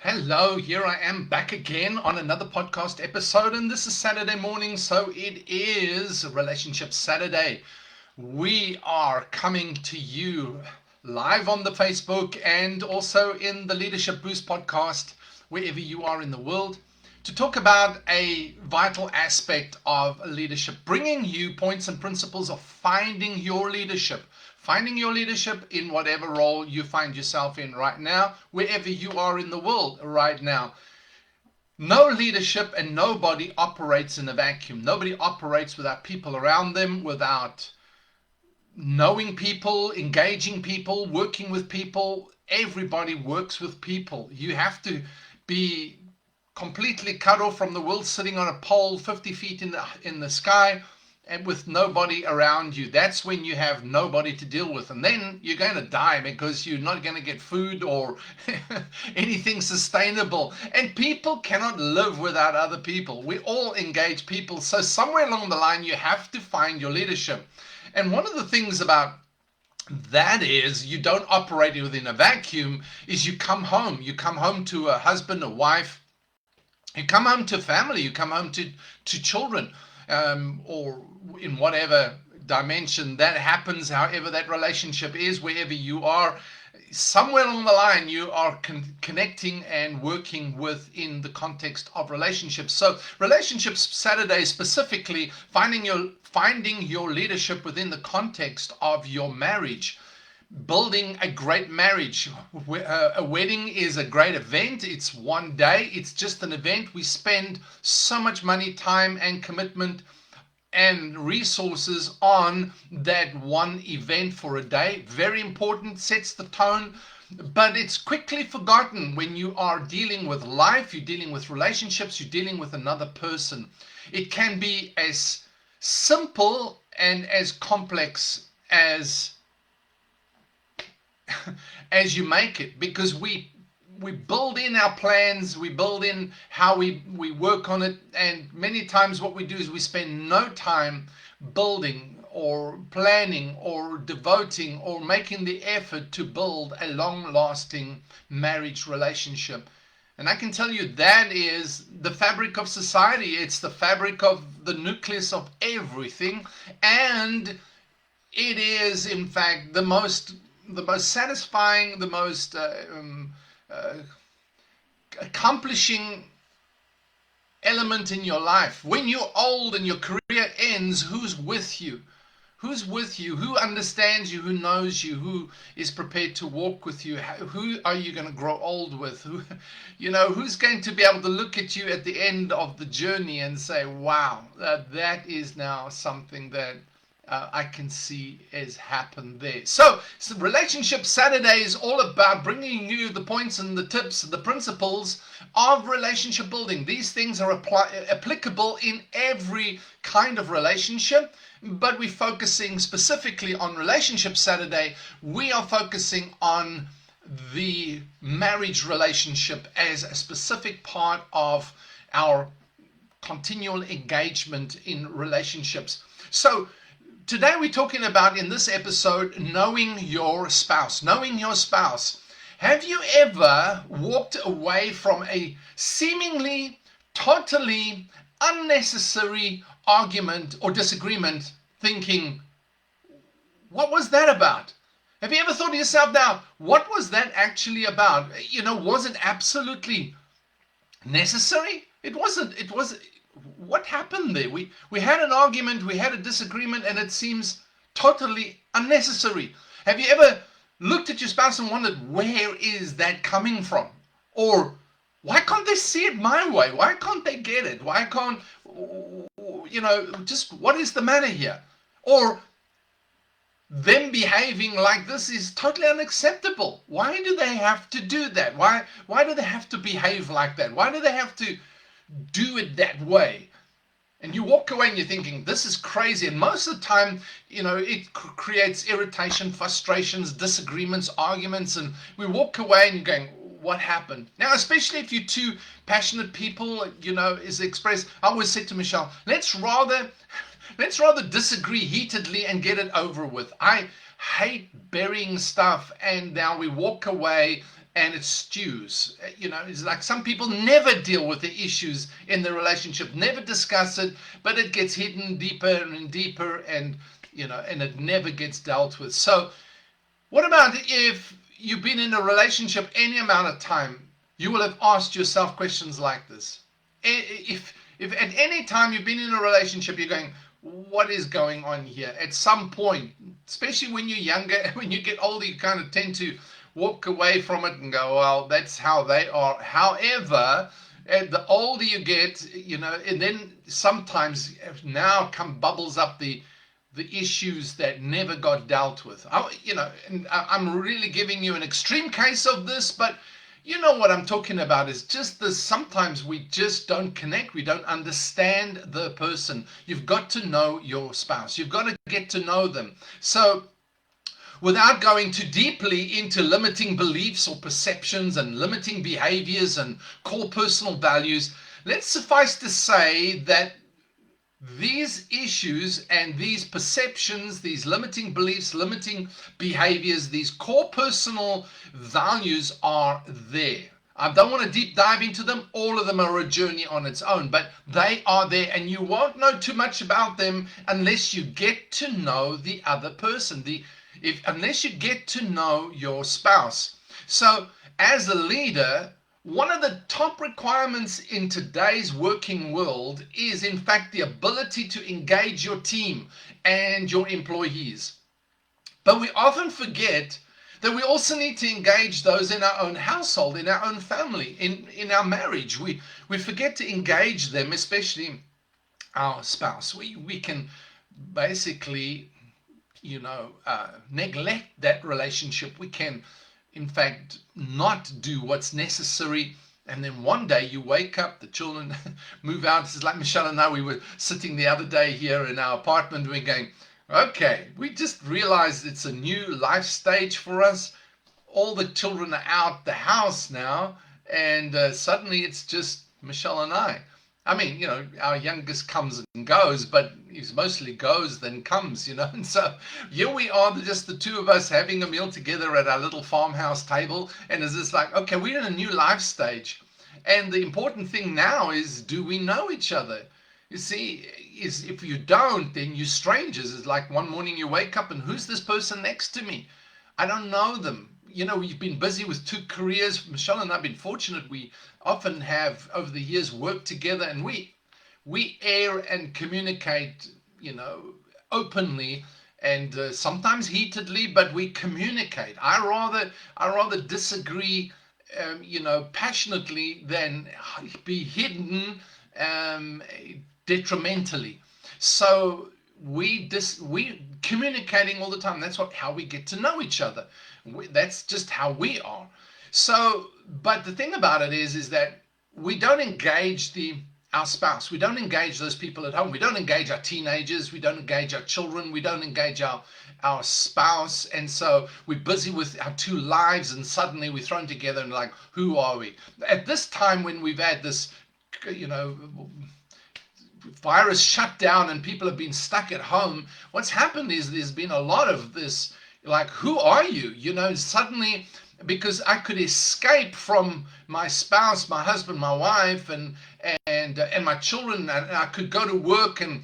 Hello, here I am back again on another podcast episode, and this is Saturday morning, so it is Relationship Saturday. We are coming to you live on the Facebook and also in the Leadership Boost podcast, wherever you are in the world, to talk about a vital aspect of leadership, bringing you points and principles of finding your leadership in whatever role you find yourself in right now, wherever you are in the world right now. No leadership and nobody operates in a vacuum. Nobody operates without people around them, without knowing people, engaging people, working with people. Everybody works with people. You have to be completely cut off from the world, sitting on a pole 50 feet in the sky, and with nobody around you. That's when you have nobody to deal with, and then you're going to die because you're not going to get food or anything sustainable. And people cannot live without other people. We all engage people, so somewhere along the line you have to find your leadership. And one of the things about that is you don't operate within a vacuum. Is you come home to a husband, a wife, you come home to family, you come home to children, or in whatever dimension that happens, however that relationship is, wherever you are, somewhere along the line you are connecting and working within the context of relationships. So Relationships Saturday, specifically finding your leadership within the context of your marriage. Building a great marriage. A wedding is a great event. It's one day. It's just an event. We spend so much money, time, and commitment and resources on that one event for a day. Very important, sets the tone, but it's quickly forgotten when you are dealing with life, you're dealing with relationships, you're dealing with another person. It can be as simple and as complex as you make it, because we build in our plans, we build in how we work on it, and many times what we do is we spend no time building or planning or devoting or making the effort to build a long-lasting marriage relationship. And I can tell you that is the fabric of society. It's the fabric of the nucleus of everything, and it is in fact the most satisfying, the most accomplishing element in your life. When you're old and your career ends, who's with you? Who's with you? Who understands you? Who knows you? Who is prepared to walk with you? Who are you going to grow old with? Who's going to be able to look at you at the end of the journey and say, wow, that is now something that I can see has happened there. So Relationship Saturday is all about bringing you the points and the tips, the principles of relationship building. These things are applicable in every kind of relationship, but we're focusing specifically on Relationship Saturday. We are focusing on the marriage relationship as a specific part of our continual engagement in relationships. So today we're talking about, in this episode, knowing your spouse. Knowing your spouse. Have you ever walked away from a seemingly totally unnecessary argument or disagreement thinking, what was that about? Have you ever thought to yourself, now, what was that actually about? Was it absolutely necessary? It wasn't. What happened there? We had an argument, we had a disagreement, and it seems totally unnecessary. Have you ever looked at your spouse and wondered, where is that coming from? Or why can't they see it my way? Why can't they get it? Why can't, just what is the matter here? Or them behaving like this is totally unacceptable. Why do they have to do that? Why do they have to behave like that? Why do they have to do it that way? And you walk away and you're thinking, this is crazy. And most of the time, it creates irritation, frustrations, disagreements, arguments. And we walk away and you're going, what happened? Now, especially if you're two passionate people, is expressed. I always said to Michelle, let's rather disagree heatedly and get it over with. I hate burying stuff, and now we walk away and it stews. It's like some people never deal with the issues in the relationship, never discuss it, but it gets hidden deeper and deeper, and and it never gets dealt with. So what about if you've been in a relationship any amount of time? You will have asked yourself questions like this. If at any time you've been in a relationship, you're going, what is going on here? At some point, especially when you're younger, when you get older, you kind of tend to walk away from it and go, well, that's how they are. However, the older you get, and then sometimes now bubbles up the issues that never got dealt with. And I'm really giving you an extreme case of this, but you know what I'm talking about is just this. Sometimes we just don't connect. We don't understand the person. You've got to know your spouse. You've got to get to know them. So without going too deeply into limiting beliefs or perceptions and limiting behaviors and core personal values, let's suffice to say that these issues and these perceptions, these limiting beliefs, limiting behaviors, these core personal values are there. I don't want to deep dive into them. All of them are a journey on its own, but they are there, and you won't know too much about them unless you get to know the other person, unless you get to know your spouse. So as a leader, one of the top requirements in today's working world is, in fact, the ability to engage your team and your employees. But we often forget that we also need to engage those in our own household, in our own family, in our marriage. We forget to engage them, especially our spouse. We can basically, neglect that relationship. We can, in fact, not do what's necessary, and then one day you wake up, the children move out. This is like Michelle and I, we were sitting the other day here in our apartment, we're going, okay, we just realized it's a new life stage for us. All the children are out the house now, and suddenly it's just Michelle and I. I mean, our youngest comes and goes, but he mostly goes than comes, And so here we are, just the two of us having a meal together at our little farmhouse table. And it's just like, okay, we're in a new life stage. And the important thing now is, do we know each other? You see, if you don't, then you're strangers. It's like one morning you wake up and who's this person next to me? I don't know them. We've been busy with 2 careers. Michelle and I have been fortunate. We often have, over the years, worked together, and we air and communicate, openly and sometimes heatedly, but we communicate. I rather disagree, passionately than be hidden detrimentally. So we communicating all the time. That's how we get to know each other. That's just how we are. So, but the thing about it is that we don't engage our spouse. We don't engage those people at home. We don't engage our teenagers. We don't engage our children. We don't engage our spouse. And so we're busy with our 2 lives, and suddenly we're thrown together and like, who are we? At this time when we've had this, virus shut down and people have been stuck at home, what's happened is there's been a lot of this, like, who are you? Suddenly, because I could escape from my spouse, my husband, my wife, and my children, and I could go to work and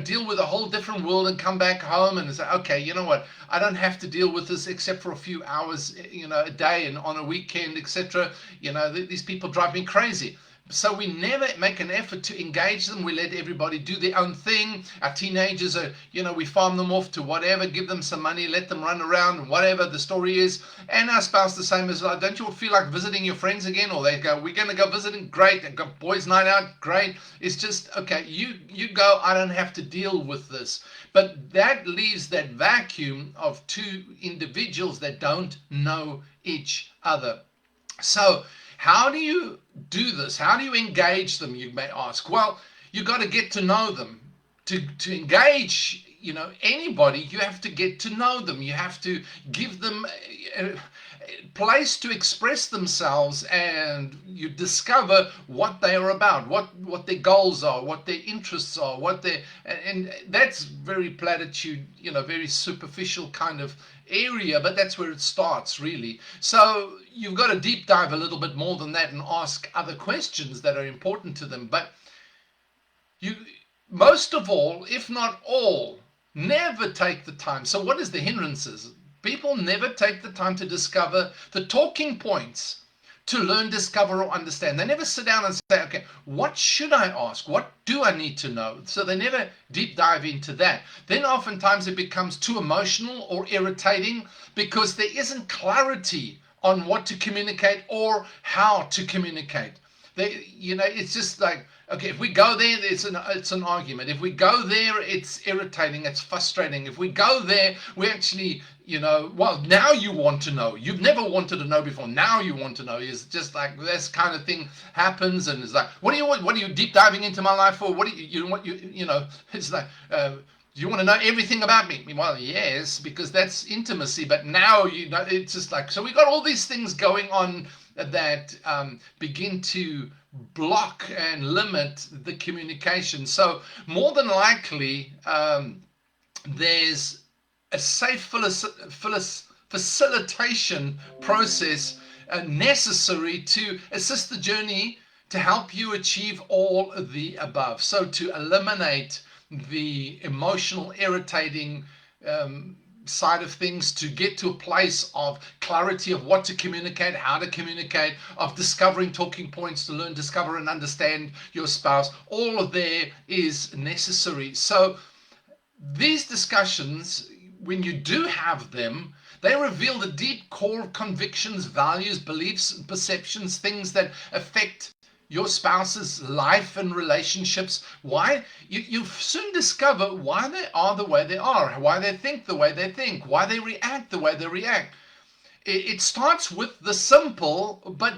deal with a whole different world and come back home and say, okay, you know what? I don't have to deal with this except for a few hours, a day and on a weekend, etc. These people drive me crazy. So we never make an effort to engage them. We let everybody do their own thing. Our teenagers are, we farm them off to whatever, give them some money, let them run around, whatever the story is. And our spouse the same as well. Don't you feel like visiting your friends again? Or they go, we're going to go visiting? Great. They've got boys' night out? Great. It's just, okay, you go. I don't have to deal with this. But that leaves that vacuum of 2 individuals that don't know each other. So how do you do this? How do you engage them, you may ask? Well, you got to get to know them. To engage, anybody, you have to get to know them. You have to give them place to express themselves, and you discover what they are about, what their goals are, what their interests are, and that's very platitude, very superficial kind of area, but that's where it starts really. So you've got to deep dive a little bit more than that and ask other questions that are important to them. But you, most of all, if not all, never take the time. So what is the hindrances? People never take the time to discover the talking points, to learn, discover, or understand. They never sit down and say, okay, what should I ask? What do I need to know? So they never deep dive into that. Then oftentimes it becomes too emotional or irritating because there isn't clarity on what to communicate or how to communicate. It's just like, okay, if we go there, it's an argument. If we go there, it's irritating, it's frustrating. If we go there, we actually, well, now you want to know. You've never wanted to know before. Now you want to know. It's just like this kind of thing happens, and it's like, what do you want? What are you deep diving into my life for? What do It's like, do you want to know everything about me? Well, yes, because that's intimacy. But now it's just like, so we got all these things going on that begin to block and limit the communication. So more than likely, there's a safe facilitation process necessary to assist the journey to help you achieve all of the above. So to eliminate the emotional, irritating side of things, to get to a place of clarity of what to communicate, how to communicate, of discovering talking points to learn, discover, and understand your spouse. All of there is necessary. So these discussions, when you do have them, they reveal the deep core convictions, values, beliefs, perceptions, things that affect your spouse's life and relationships. Why? You soon discover why they are the way they are, why they think the way they think, why they react the way they react. It starts with the simple, but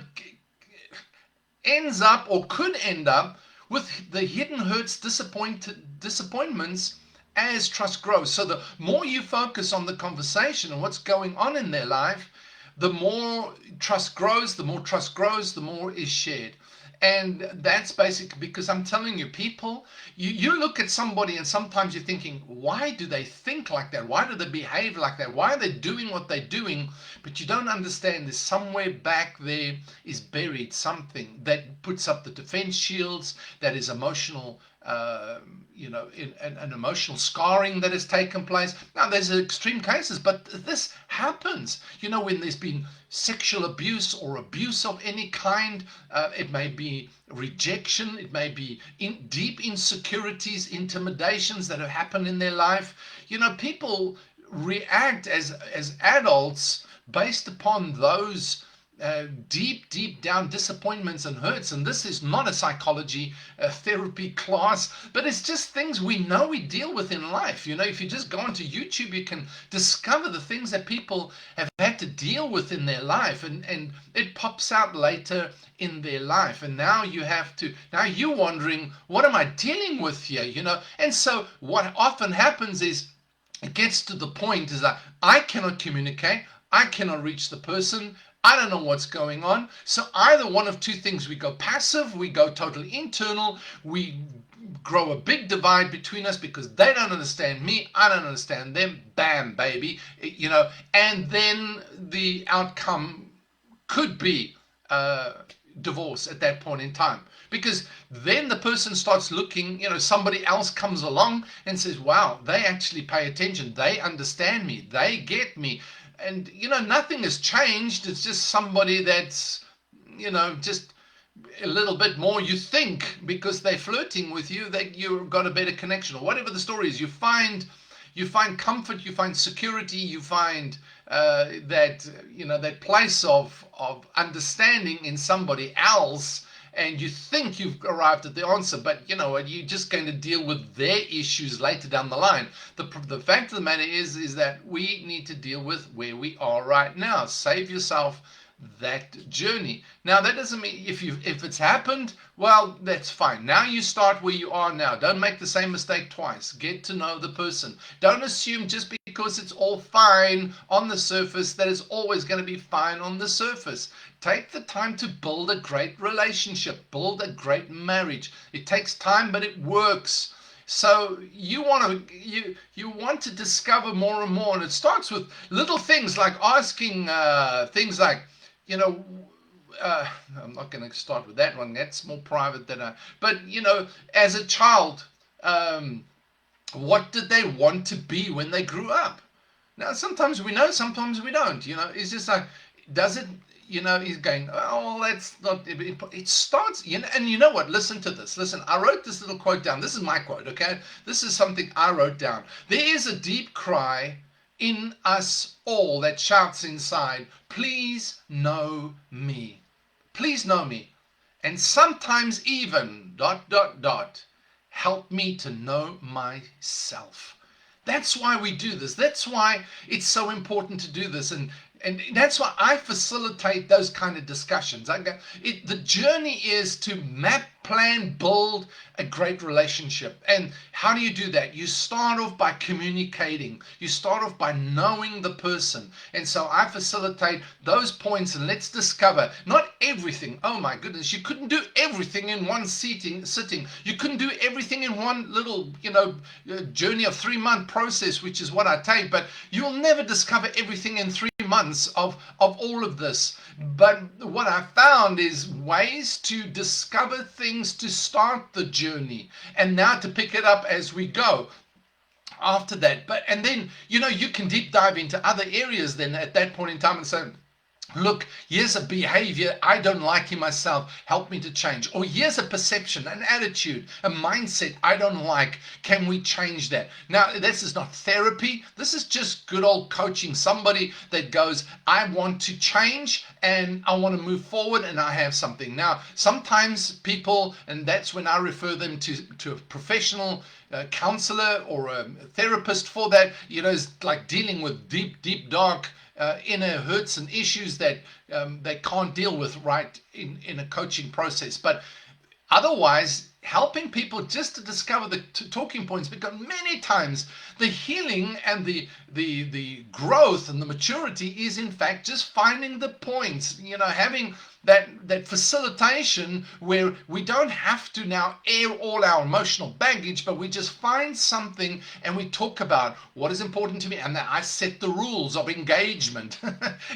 ends up, or could end up, with the hidden hurts, disappointments as trust grows. So the more you focus on the conversation and what's going on in their life, the more trust grows, the more is shared. And that's basically because I'm telling you, people, you look at somebody and sometimes you're thinking, why do they think like that? Why do they behave like that? Why are they doing what they're doing? But you don't understand, there's somewhere back there is buried something that puts up the defense shields, that is emotional, an emotional scarring that has taken place. Now, there's extreme cases, but this happens. When there's been sexual abuse or abuse of any kind, it may be rejection, it may be deep insecurities, intimidations that have happened in their life. People react as adults based upon those deep down disappointments and hurts. And this is not a psychology therapy class, but it's just things we know we deal with in life. If you just go onto YouTube, you can discover the things that people have had to deal with in their life, and it pops out later in their life. And now you're wondering, what am I dealing with here? And so what often happens is, it gets to the point is that I cannot communicate, I cannot reach the person, I don't know what's going on. So either one of two things: we go passive, we go totally internal, we grow a big divide between us because they don't understand me, I don't understand them. Bam, baby. And then the outcome could be divorce at that point in time. Because then the person starts looking, somebody else comes along and says, wow, they actually pay attention, they understand me, they get me. And, nothing has changed. It's just somebody that's, just a little bit more, you think, because they're flirting with you, that you've got a better connection, or whatever the story is. You find comfort, you find security, you find that place of understanding in somebody else, and you think you've arrived at the answer, but you're just going to deal with their issues later down the line. The fact of the matter is that we need to deal with where we are right now. Save yourself that journey. Now, that doesn't mean if it's happened, well, that's fine. Now you start where you are now. Don't make the same mistake twice. Get to know the person. Don't assume just because it's all fine on the surface that it's always going to be fine on the surface. Take the time to build a great relationship, build a great marriage. It takes time, but it works. So you want to discover more and more, and it starts with little things like asking things like, you know, I'm not going to start with that one. That's more private than but you know, as a child, what did they want to be when they grew up? Now, sometimes we know, sometimes we don't. You know, it's just like, does it? You know, he's going, oh, well, that's not. It starts, you know, and you know what? Listen to this. Listen, I wrote this little quote down. This is my quote, okay? This is something I wrote down. There is a deep cry in us all that shouts inside, please know me. Please know me. And sometimes even, ... help me to know myself. That's why we do this. That's why it's so important to do this. And that's why I facilitate those kind of discussions. The journey is to map, plan, build a great relationship. And how do you do that? You start off by communicating. You start off by knowing the person. And so I facilitate those points, and let's discover not everything. Oh my goodness, you couldn't do everything in one sitting. You couldn't do everything in one little, journey of 3-month process, which is what I take. But you'll never discover everything in 3 months of all of this. But what I found is ways to discover things to start the journey, and now to pick it up as we go after that. And then you can deep dive into other areas then at that point in time and say, look, here's a behavior I don't like in myself. Help me to change. Or here's a perception, an attitude, a mindset I don't like. Can we change that? Now, this is not therapy. This is just good old coaching. Somebody that goes, I want to change and I want to move forward and I have something. Now, sometimes people, and that's when I refer them to a professional counselor or a therapist for that. It's like dealing with deep, dark inner hurts and issues that they can't deal with right in a coaching process. But otherwise, helping people just to discover the talking points, because many times the healing and the growth and the maturity is in fact just finding the points, having that facilitation where we don't have to now air all our emotional baggage, but we just find something and we talk about what is important to me, and then I set the rules of engagement,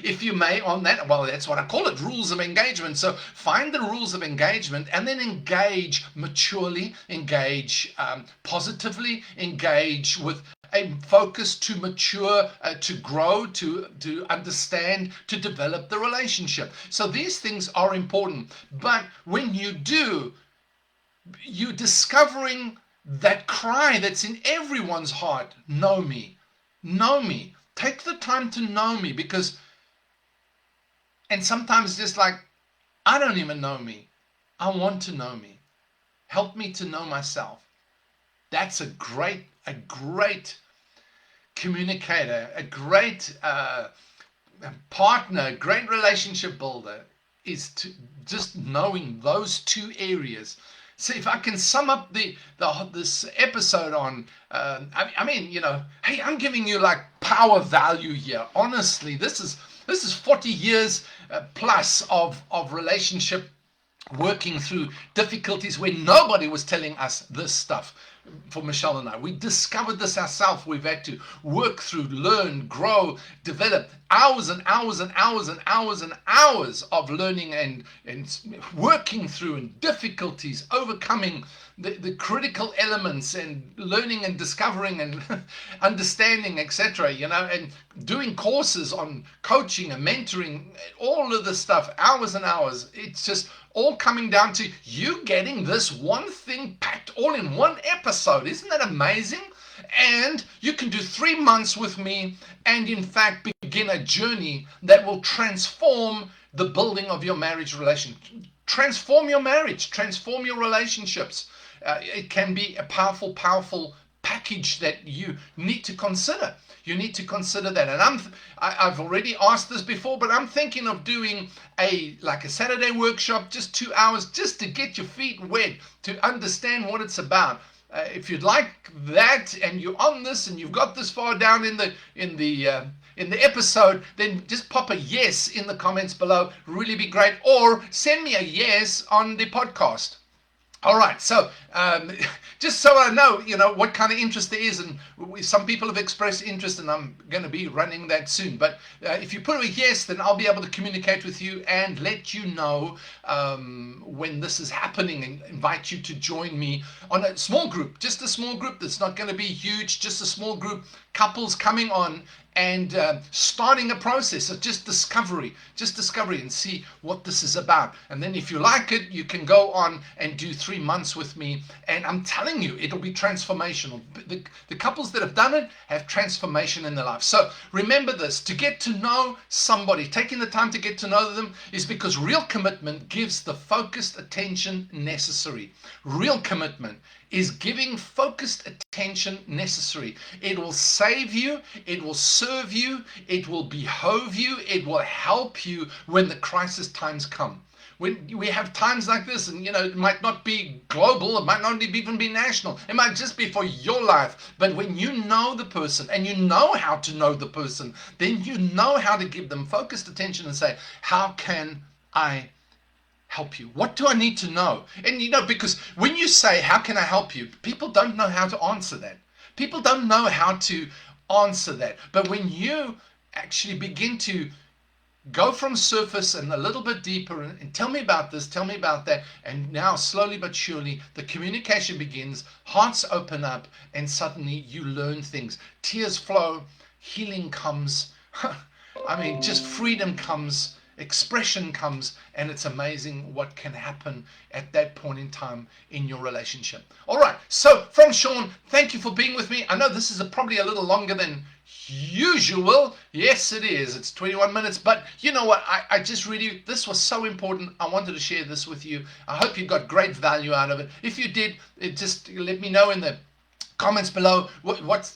if you may, on that. Well, that's what I call it, rules of engagement. So find the rules of engagement and then engage maturely, engage positively, engage with a focus to mature, to grow, to understand, to develop the relationship. So these things are important. But when you do, you're discovering that cry that's in everyone's heart. Know me. Know me. Take the time to know me, and sometimes just like, I don't even know me. I want to know me. Help me to know myself. That's a great communicator, a great partner, a great relationship builder, is to just knowing those two areas. So if I can sum up this episode on, hey, I'm giving you like power value here. Honestly, this is 40 years plus of relationship, working through difficulties where nobody was telling us this stuff. For Michelle and I, we discovered this ourselves. We've had to work through, learn, grow, develop, hours and hours and hours and hours and hours of learning and working through, and difficulties, overcoming the critical elements, and learning and discovering and understanding, etc. And doing courses on coaching and mentoring, all of this stuff, hours and hours. It's just all coming down to you getting this one thing packed all in one episode. Isn't that amazing? And you can do 3 months with me and in fact begin a journey that will transform the building of your marriage relation. Transform your marriage, transform your relationships. It can be a powerful package that you need to consider. You need to consider that. And I've already asked this before, but I'm thinking of doing a Saturday workshop, just 2 hours, just to get your feet wet, to understand what it's about. if you'd like that, and you're on this, and you've got this far down in the episode, then just pop a yes in the comments below. Really be great. Or send me a yes on the podcast. All right, so just so I know, what kind of interest there is, and some people have expressed interest, and I'm going to be running that soon. But if you put a yes, then I'll be able to communicate with you and let you know when this is happening, and invite you to join me on a small group, just a small group that's not going to be huge, just a small group, couples coming on and starting a process of just discovery and see what this is about. And then if you like it, you can go on and do 3 months with me, and I'm telling you, it'll be transformational. The couples that have done it have transformation in their life. So remember this: to get to know somebody, taking the time to get to know them, is because real commitment gives the focused attention necessary. Real commitment is giving focused attention necessary. It will save you, it will serve you, it will behove you, it will help you when the crisis times come. When we have times like this, and it might not be global, it might not even be national, it might just be for your life. But when you know the person, and you know how to know the person, then you know how to give them focused attention and say, how can I help you? What do I need to know? And because when you say, how can I help you? People don't know how to answer that. People don't know how to answer that. But when you actually begin to go from surface and a little bit deeper and tell me about this, tell me about that, and now slowly but surely the communication begins, hearts open up, and suddenly you learn things. Tears flow, healing comes, just freedom comes, expression comes, and it's amazing what can happen at that point in time in your relationship. All right, so from Sean, thank you for being with me. I know this is probably a little longer than usual. Yes, it is. It's 21 minutes, but you know what? I just really, this was so important. I wanted to share this with you. I hope you got great value out of it. If you did, just let me know in the comments below what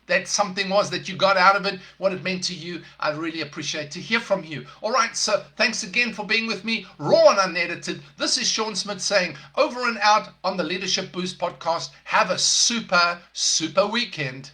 that something was that you got out of it, what it meant to you. I'd really appreciate to hear from you. All right, so thanks again for being with me, raw and unedited. This is Sean Smith saying, over and out on the Leadership Boost podcast. Have a super, super weekend.